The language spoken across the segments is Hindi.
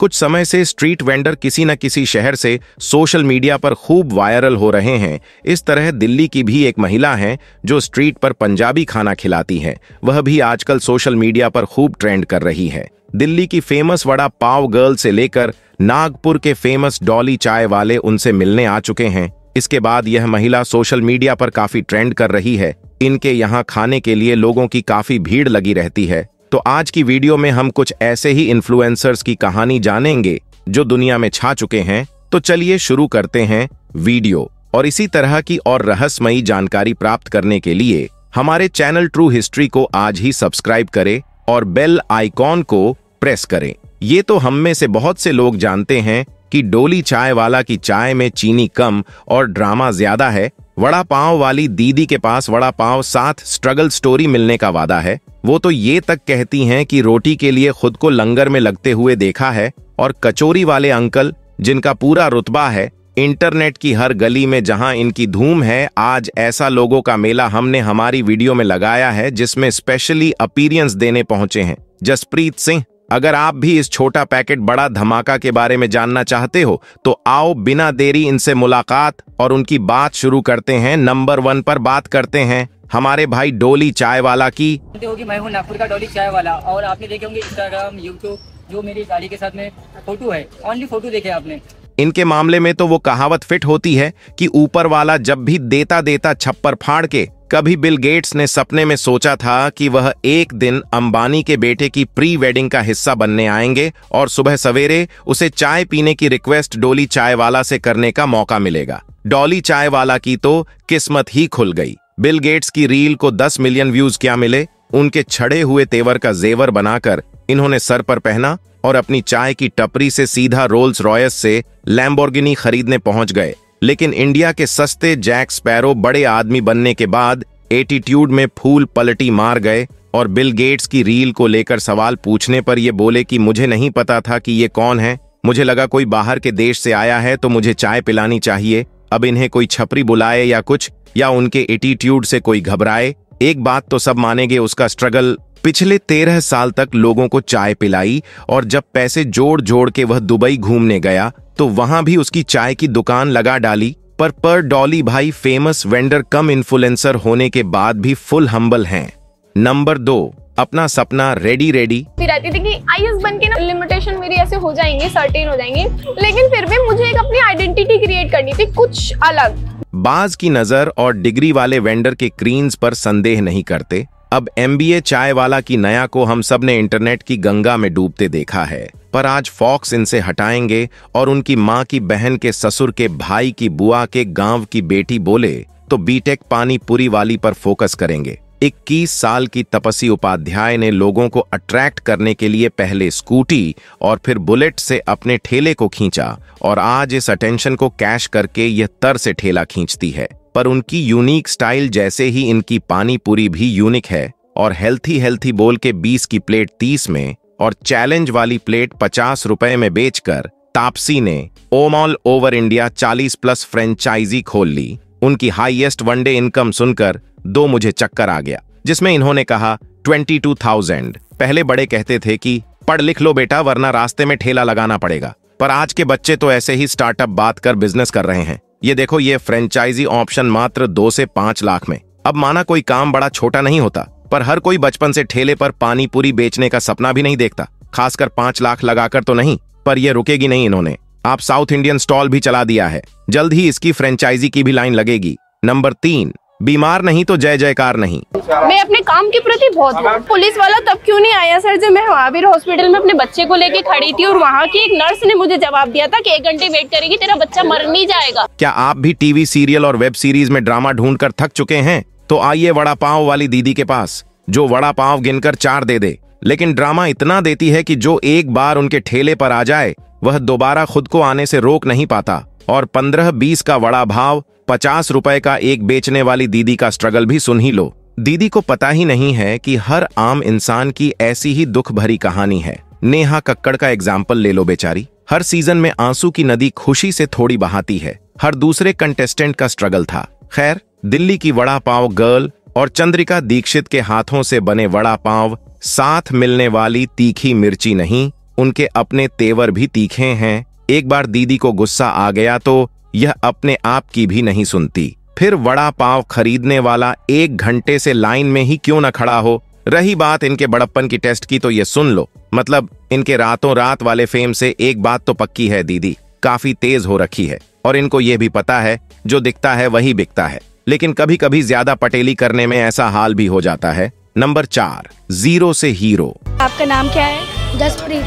कुछ समय से स्ट्रीट वेंडर किसी न किसी शहर से सोशल मीडिया पर खूब वायरल हो रहे हैं। इस तरह दिल्ली की भी एक महिला है जो स्ट्रीट पर पंजाबी खाना खिलाती है। वह भी आजकल सोशल मीडिया पर खूब ट्रेंड कर रही है। दिल्ली की फेमस वड़ा पाव गर्ल से लेकर नागपुर के फेमस डॉली चाय वाले उनसे मिलने आ चुके हैं। इसके बाद यह महिला सोशल मीडिया पर काफी ट्रेंड कर रही है। इनके यहाँ खाने के लिए लोगों की काफी भीड़ लगी रहती है। तो आज की वीडियो में हम कुछ ऐसे ही इन्फ्लुएंसर्स की कहानी जानेंगे जो दुनिया में छा चुके हैं। तो चलिए शुरू करते हैं वीडियो। और इसी तरह की और रहस्यमयी जानकारी प्राप्त करने के लिए हमारे चैनल ट्रू हिस्ट्री को आज ही सब्सक्राइब करें और बेल आइकॉन को प्रेस करें। ये तो हम में से बहुत से लोग जानते हैं कि डोली चाय वाला की चाय में चीनी कम और ड्रामा ज्यादा है। वड़ा पाव वाली दीदी के पास वड़ा पाव साथ स्ट्रगल स्टोरी मिलने का वादा है। वो तो ये तक कहती हैं कि रोटी के लिए खुद को लंगर में लगते हुए देखा है। और कचौरी वाले अंकल जिनका पूरा रुतबा है इंटरनेट की हर गली में जहां इनकी धूम है, आज ऐसा लोगों का मेला हमने हमारी वीडियो में लगाया है जिसमें स्पेशली अपीयरेंस देने पहुंचे हैं जसप्रीत सिंह। अगर आप भी इस छोटा पैकेट बड़ा धमाका के बारे में जानना चाहते हो तो आओ बिना देरी इनसे मुलाकात और उनकी बात शुरू करते हैं। नंबर 1 पर बात करते हैं हमारे भाई डोली चाय वाला की। होगी मैं हूँ नागपुर का डोली चाय वाला और आपने देखे होंगे इंस्टाग्राम यूट्यूब जो मेरी गाड़ी के साथ में फोटो है, ओनली फोटो देखे आपने। इनके मामले में तो वो कहावत फिट होती है कि ऊपर वाला जब भी देता देता छप्पर फाड़ के। कभी बिल गेट्स ने सपने में सोचा था कि वह एक दिन अंबानी के बेटे की प्री वेडिंग का हिस्सा बनने आएंगे और सुबह सवेरे उसे चाय पीने की रिक्वेस्ट डोली चाय वाला से करने का मौका मिलेगा। डॉली चाय वाला की तो किस्मत ही खुल गई। बिल गेट्स की रील को 10 मिलियन व्यूज क्या मिले। उनके छड़े हुए तेवर का जेवर बनाकर इन्होंने सर पर पहना और अपनी चाय की टपरी से सीधा रोल्स रॉयस से लैम्बोर्गिनी खरीदने पहुंच गए। लेकिन इंडिया के सस्ते जैक स्पैरो बड़े आदमी बनने के बाद एटीट्यूड में फूल पलटी मार गए और बिल गेट्स की रील को लेकर सवाल पूछने पर ये बोले कि मुझे नहीं पता था कि ये कौन है। मुझे लगा कोई बाहर के देश से आया है तो मुझे चाय पिलानी चाहिए। अब इन्हें कोई छपरी बुलाए या कुछ, या उनके एटीट्यूड से कोई घबराए, एक बात तो सब मानेंगे, उसका स्ट्रगल। पिछले 13 साल तक लोगों को चाय पिलाई और जब पैसे जोड़ जोड़ के वह दुबई घूमने गया तो वहां भी उसकी चाय की दुकान लगा डाली। पर डॉली भाई फेमस वेंडर कम इन्फ्लुएंसर होने के बाद भी फुल हम्बल हैं। नंबर 2, अपना सपना रेडी रहती थी कि आईएएस बन के ना लिमिटेशन मेरी ऐसे हो जाएंगे, सर्टेन हो जाएंगे, लेकिन फिर भी मुझे एक अपनी आइडेंटिटी क्रिएट करनी थी, कुछ अलग। बाज की नजर और डिग्री वाले वेंडर के क्रीन्स पर संदेह नहीं करते। अब एमबीए चाय वाला की नया को हम सब ने इंटरनेट की गंगा में डूबते देखा है, पर आज फॉक्स इनसे हटाएंगे और उनकी माँ की बहन के ससुर के भाई की बुआ के गांव की बेटी बोले तो बीटेक पानी पूरी वाली पर फोकस करेंगे। 21 साल की तपसी उपाध्याय ने लोगों को अट्रैक्ट करने के लिए पहले स्कूटी और फिर बुलेट से अपने ठेले को खींचा और आज इस अटेंशन को कैश करके यह तर से ठेला खींचती है। पर उनकी यूनिक स्टाइल जैसे ही इनकी पानी पूरी भी यूनिक है। और हेल्थी बोल के 20 की प्लेट 30 में और चैलेंज वाली प्लेट 50 रुपए में बेचकर तापसी ने ऑल ओवर इंडिया 40+ फ्रेंचाइजी खोल ली। उनकी हाईएस्ट वनडे इनकम सुनकर मुझे चक्कर आ गया, जिसमें इन्होंने कहा 22,000। पहले बड़े कहते थे कि पढ़ लिख लो बेटा वरना रास्ते में ठेला लगाना पड़ेगा, पर आज के बच्चे तो ऐसे ही स्टार्टअप बात कर बिजनेस कर रहे हैं। ये देखो, ये फ्रेंचाइजी ऑप्शन मात्र 2 से 5 लाख में। अब माना कोई काम बड़ा छोटा नहीं होता, पर हर कोई बचपन से ठेले पर पानी पूरी बेचने का सपना भी नहीं देखता, खासकर 5 लाख लगाकर तो नहीं। पर ये रुकेगी नहीं, इन्होंने आप साउथ इंडियन स्टॉल भी चला दिया है। जल्द ही इसकी फ्रेंचाइजी की भी लाइन लगेगी। नंबर 3, बीमार नहीं तो जय जयकार नहीं। मैं अपने काम के प्रति बहुत हूँ। पुलिस वाला तब क्यों नहीं आया सर जब मैं महावीर हॉस्पिटल में अपने बच्चे को लेके खड़ी थी और वहाँ की एक नर्स ने मुझे जवाब दिया था कि 1 घंटे वेट करेगी, तेरा बच्चा मर नहीं जाएगा। क्या आप भी टीवी सीरियल और वेब सीरीज में ड्रामा ढूंढकर थक चुके हैं? तो आइए वड़ा पाव वाली दीदी के पास, जो वड़ा पाव गिनकर 4 दे। लेकिन ड्रामा इतना देती है कि जो एक बार उनके ठेले पर आ जाए वह दोबारा खुद को आने से रोक नहीं पाता। और 15-20 का वड़ा भाव 50 रुपए का एक बेचने वाली दीदी का स्ट्रगल भी सुन ही लो। दीदी को पता ही नहीं है कि हर आम इंसान की ऐसी ही दुख भरी कहानी है। नेहा कक्कड़ का एग्जाम्पल ले लो बेचारी। हर सीजन में आंसू की नदी खुशी से थोड़ी बहाती है। हर दूसरे कंटेस्टेंट का स्ट्रगल था। खैर, दिल्ली की वड़ा पाव गर्ल और चंद्रिका दीक्षित के हाथों से बने वड़ा पाव साथ मिलने वाली तीखी मिर्ची नहीं, उनके अपने तेवर भी तीखे हैं। एक बार दीदी को गुस्सा आ गया तो यह अपने आप की भी नहीं सुनती। फिर वड़ा पाव खरीदने वाला 1 घंटे से लाइन में ही क्यों न खड़ा हो। रही बात इनके बड़प्पन की टेस्ट की, तो ये सुन लो, मतलब इनके रातों रात वाले फेम से एक बात तो पक्की है, दीदी काफी तेज हो रखी है। और इनको ये भी पता है जो दिखता है वही बिकता है, लेकिन कभी कभी ज्यादा पटेली करने में ऐसा हाल भी हो जाता है। नंबर 4, जीरो से हीरो। आपका नाम क्या है? जसप्रीत।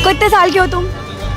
कितने साल के हो तुम?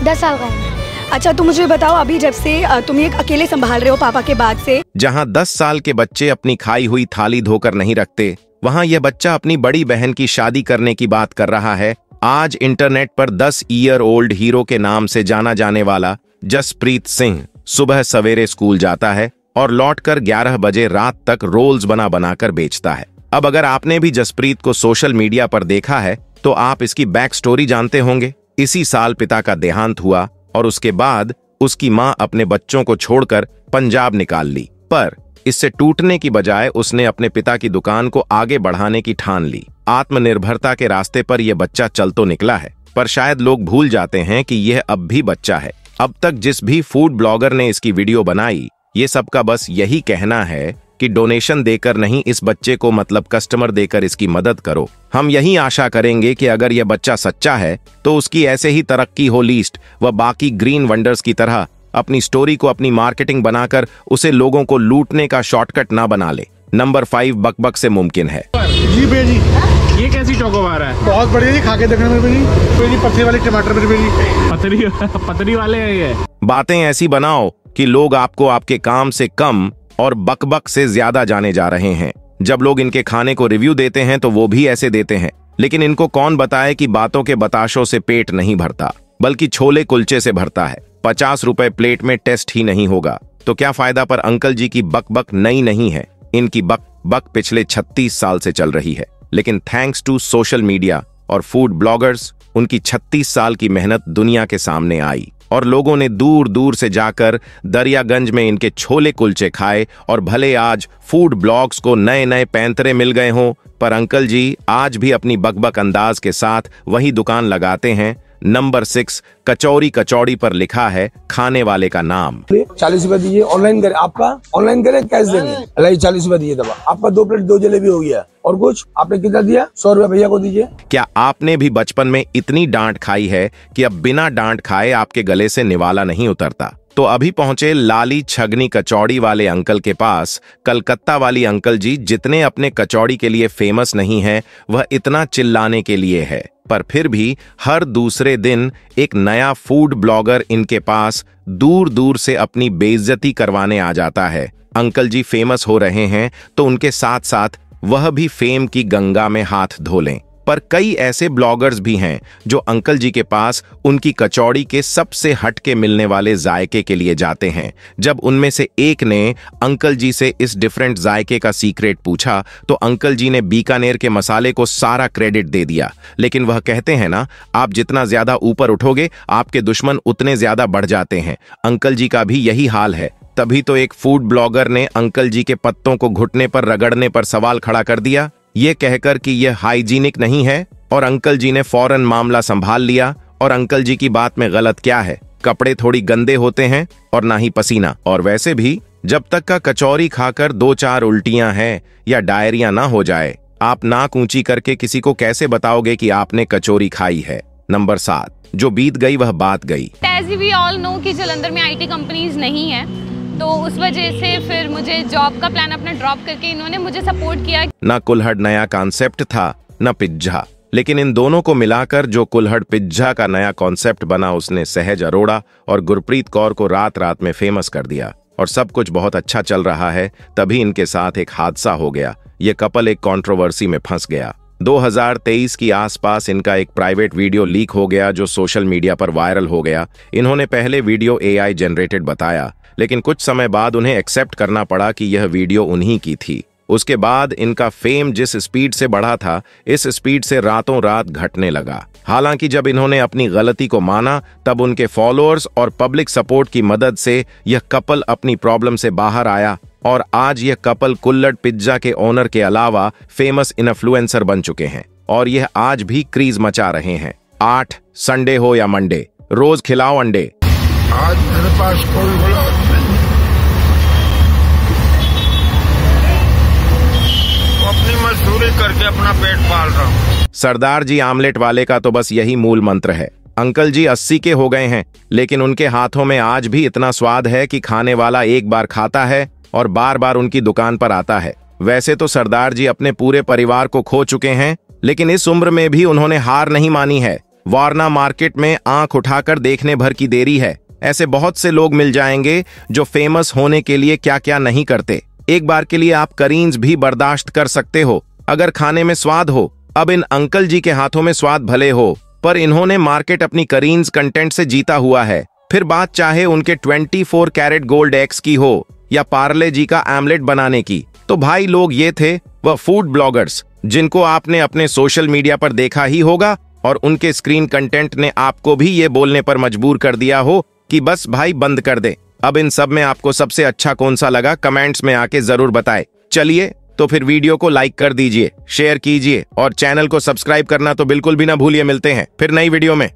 10 साल का है। अच्छा, तुम मुझे बताओ, अभी जब से तुम ये अकेले संभाल रहे हो पापा के बाद से, जहां 10 साल के बच्चे अपनी खाई हुई थाली धोकर नहीं रखते, वहां यह बच्चा अपनी बड़ी बहन की शादी करने की बात कर रहा है। आज इंटरनेट पर 10 ईयर ओल्ड हीरो के नाम से जाना जाने वाला जसप्रीत सिंह सुबह सवेरे स्कूल जाता है और लौटकर 11 बजे रात तक रोल्स बना बनाकर बेचता है। अब अगर आपने भी जसप्रीत को सोशल मीडिया पर देखा है तो आप इसकी बैक स्टोरी जानते होंगे। इसी साल पिता का देहांत हुआ और उसके बाद उसकी मां अपने बच्चों को छोड़कर पंजाब निकाल ली, पर इससे टूटने की बजाय उसने अपने पिता की दुकान को आगे बढ़ाने की ठान ली। आत्मनिर्भरता के रास्ते पर यह बच्चा चल तो निकला है, पर शायद लोग भूल जाते हैं कि यह अब भी बच्चा है। अब तक जिस भी फूड ब्लॉगर ने इसकी वीडियो बनाई, ये सबका बस यही कहना है कि डोनेशन देकर नहीं, इस बच्चे को मतलब कस्टमर देकर इसकी मदद करो। हम यही आशा करेंगे कि अगर यह बच्चा सच्चा है तो उसकी ऐसे ही तरक्की हो, लीस्ट व बाकी ग्रीन वंडर्स की तरह अपनी स्टोरी को अपनी मार्केटिंग बनाकर उसे लोगों को लूटने का शॉर्टकट ना बना ले। नंबर 5 बकबक से मुमकिन है। जी भैया जी, ये कैसी चोकोबार है? बहुत बढ़िया जी, खा के देखने में जी। पत्थरी वाले टमाटर जी, पतरी वाले हैं ये। बातें ऐसी बनाओ कि लोग आपको आपके काम से कम और बकबक से ज्यादा जाने जा रहे हैं। जब लोग इनके खाने को रिव्यू देते हैं तो वो भी ऐसे देते हैं, लेकिन इनको कौन बताए कि बातों के बताशों से पेट नहीं भरता, बल्कि छोले कुलचे से भरता है। 50 रुपए प्लेट में टेस्ट ही नहीं होगा तो क्या फायदा। पर अंकल जी की बकबक नई नहीं है, इनकी बक पिछले 36 साल से चल रही है, लेकिन थैंक्स टू सोशल मीडिया और फूड ब्लॉगर्स उनकी 36 साल की मेहनत दुनिया के सामने आई और लोगों ने दूर दूर से जाकर दरियागंज में इनके छोले कुलचे खाए। और भले आज फूड ब्लॉग्स को नए नए पैंतरे मिल गए हों, पर अंकल जी आज भी अपनी बकबक अंदाज के साथ वही दुकान लगाते हैं। नंबर 6 कचौरी कचौड़ी पर लिखा है खाने वाले का नाम। 40 रुपए दीजिए, ऑनलाइन करें। आपका ऑनलाइन करें कैश देंगे? अल्लाह 40 रुपए दीजिए दबा। आपका 2 प्लेट 2 जलेबी हो गया। और कुछ आपने कितना दिया? 100 रुपए भैया को दीजिए। क्या आपने भी बचपन में इतनी डांट खाई है कि अब बिना डांट खाए आपके गले से निवाला नहीं उतरता? तो अभी पहुंचे लाली छगनी कचौड़ी वाले अंकल के पास। कलकत्ता वाली अंकल जी जितने अपने कचौड़ी के लिए फेमस नहीं है, वह इतना चिल्लाने के लिए है। पर फिर भी हर दूसरे दिन एक नया फूड ब्लॉगर इनके पास दूर दूर से अपनी बेइज्जती करवाने आ जाता है। अंकल जी फेमस हो रहे हैं तो उनके साथ साथ वह भी फेम की गंगा में हाथ धो लें। पर कई ऐसे ब्लॉगर्स भी हैं जो अंकल जी के पास उनकी कचौड़ी के सबसे हटके मिलने वाले जायके के लिए जाते हैं। जब उनमें से एक ने अंकल जी से इस डिफरेंट जायके का सीक्रेट पूछा तो अंकल जी ने बीकानेर के मसाले को सारा क्रेडिट दे दिया। लेकिन वह कहते हैं ना, आप जितना ज्यादा ऊपर उठोगे आपके दुश्मन उतने ज्यादा बढ़ जाते हैं। अंकल जी का भी यही हाल है। तभी तो एक फूड ब्लॉगर ने अंकल जी के पत्तों को घुटने पर रगड़ने पर सवाल खड़ा कर दिया, ये कहकर कि यह हाइजीनिक नहीं है, और अंकल जी ने फौरन मामला संभाल लिया। और अंकल जी की बात में गलत क्या है? कपड़े थोड़ी गंदे होते हैं और ना ही पसीना। और वैसे भी जब तक का कचौरी खाकर 2-4 उल्टियां हैं या डायरिया ना हो जाए, आप नाक ऊंची करके किसी को कैसे बताओगे कि आपने कचौरी खाई है? नंबर 7 जो बीत गई वह बात गई। एज वी ऑल नो कि जलंधर में IT कंपनीज नहीं है, तो उस वजह से फिर मुझे जॉब का प्लान अपना ड्रॉप करके इन्होंने मुझे सपोर्ट किया। ना कुल्हड़ नया कॉन्सेप्ट था न पिज्जा, लेकिन इन दोनों को मिलाकर जो कुल्हड़ पिज्जा का नया कॉन्सेप्ट बना, उसने सहज अरोड़ा और गुरप्रीत कौर को रात रात में फेमस कर दिया। और सब कुछ बहुत अच्छा चल रहा है, तभी इनके साथ एक हादसा हो गया। ये कपल एक कंट्रोवर्सी में फंस गया। 2023 की आसपास इनका एक प्राइवेट वीडियो लीक हो गया जो सोशल मीडिया पर वायरल हो गया। इन्होंने पहले वीडियो AI जनरेटेड बताया, लेकिन कुछ समय बाद उन्हें एक्सेप्ट करना पड़ा कि यह वीडियो उन्हीं की थी। उसके बाद इनका फेम जिस स्पीड से बढ़ा था, इस स्पीड से रातों रात घटने लगा। हालांकि जब इन्होंने अपनी गलती को माना, तब उनके फॉलोअर्स और पब्लिक सपोर्ट की मदद से यह कपल अपनी प्रॉब्लम से बाहर आया और आज यह कपल कुल्हड़ पिज्जा के ओनर के अलावा फेमस इन्फ्लुएंसर बन चुके हैं और यह आज भी क्रेज मचा रहे हैं। 8 संडे हो या मंडे, रोज खिलाओ अंडे। आज मेरे पास कोई औलाद नहीं, अपनी मजदूरी करके अपना पेट पाल रहा हूँ। सरदार जी आमलेट वाले का तो बस यही मूल मंत्र है। अंकल जी 80 के हो गए हैं, लेकिन उनके हाथों में आज भी इतना स्वाद है कि खाने वाला एक बार खाता है और बार बार उनकी दुकान पर आता है। वैसे तो सरदार जी अपने पूरे परिवार को खो चुके हैं, लेकिन इस उम्र में भी उन्होंने हार नहीं मानी है। वारना मार्केट में आंख उठाकर देखने भर की देरी है। ऐसे बहुत से लोग मिल जाएंगे जो फेमस होने के लिए क्या क्या नहीं करते। एक बार के लिए आप करीन्स भी बर्दाश्त कर सकते हो अगर खाने में स्वाद हो। अब इन अंकल जी के हाथों में स्वाद भले हो, पर इन्होंने मार्केट अपनी करीन्स कंटेंट से जीता हुआ है। फिर बात चाहे उनके 24 कैरेट गोल्ड एग्स की हो या पार्ले जी का आमलेट बनाने की, तो भाई लोग ये थे वह फूड ब्लॉगर्स जिनको आपने अपने सोशल मीडिया पर देखा ही होगा, और उनके स्क्रीन कंटेंट ने आपको भी ये बोलने पर मजबूर कर दिया हो कि बस भाई बंद कर दे। अब इन सब में आपको सबसे अच्छा कौन सा लगा कमेंट्स में आके जरूर बताएं। चलिए तो फिर वीडियो को लाइक कर दीजिए, शेयर कीजिए और चैनल को सब्सक्राइब करना तो बिल्कुल भी ना भूलिए। मिलते हैं फिर नई वीडियो में।